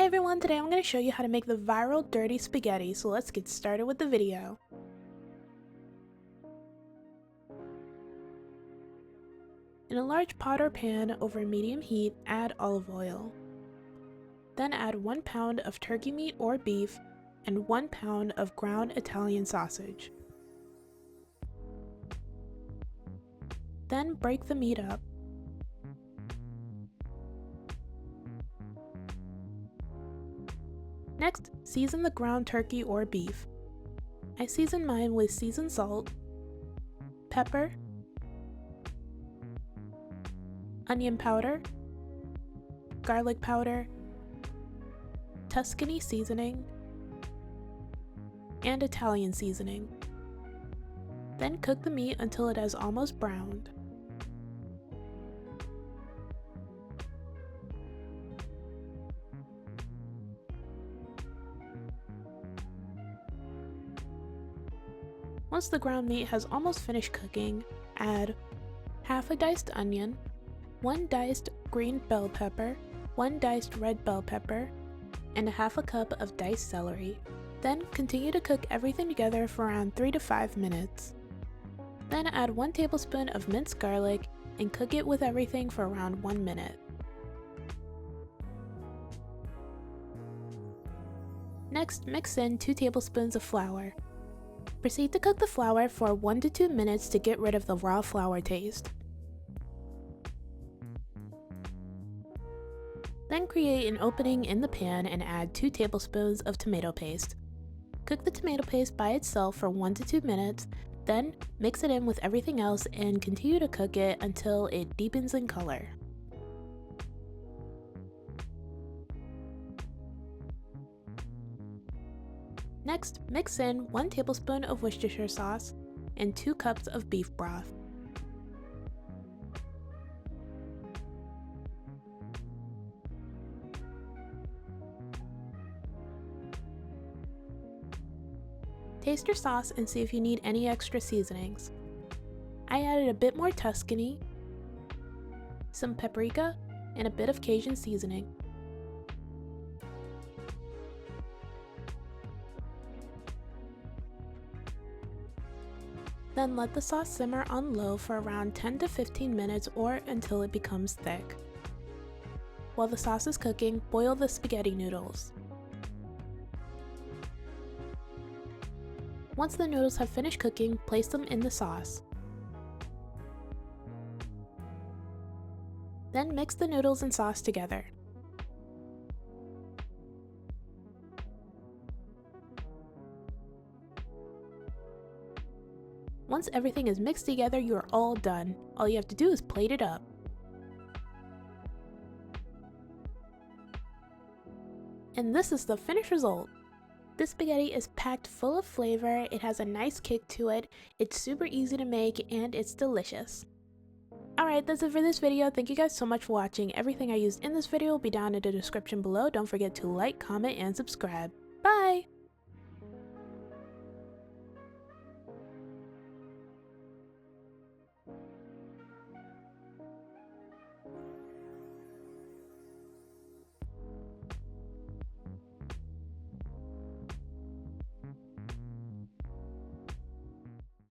Hey everyone, today I'm going to show you how to make the viral dirty spaghetti, so let's get started with the video. In a large pot or pan over medium heat, add olive oil. Then add 1 pound of turkey meat or beef and 1 pound of ground Italian sausage. Then break the meat up. Next, season the ground turkey or beef. I season mine with seasoned salt, pepper, onion powder, garlic powder, Tuscany seasoning, and Italian seasoning. Then cook the meat until it has almost browned. Once the ground meat has almost finished cooking, add half a diced onion, 1 diced green bell pepper, 1 diced red bell pepper, and a half a cup of diced celery. Then continue to cook everything together for around 3 to 5 minutes. Then add 1 tablespoon of minced garlic and cook it with everything for around 1 minute. Next, mix in 2 tablespoons of flour. Proceed to cook the flour for 1 to 2 minutes to get rid of the raw flour taste. Then create an opening in the pan and add 2 tablespoons of tomato paste. Cook the tomato paste by itself for 1 to 2 minutes, then mix it in with everything else and continue to cook it until it deepens in color. Next, mix in 1 tablespoon of Worcestershire sauce and 2 cups of beef broth. Taste your sauce and see if you need any extra seasonings. I added a bit more Tuscany, some paprika, and a bit of Cajun seasoning. Then let the sauce simmer on low for around 10 to 15 minutes or until it becomes thick. While the sauce is cooking, boil the spaghetti noodles. Once the noodles have finished cooking, place them in the sauce. Then mix the noodles and sauce together. Once everything is mixed together, you are all done. All you have to do is plate it up. And this is the finished result. This spaghetti is packed full of flavor, it has a nice kick to it, it's super easy to make, and it's delicious. Alright, that's it for this video. Thank you guys so much for watching. Everything I used in this video will be down in the description below. Don't forget to like, comment, and subscribe. Bye!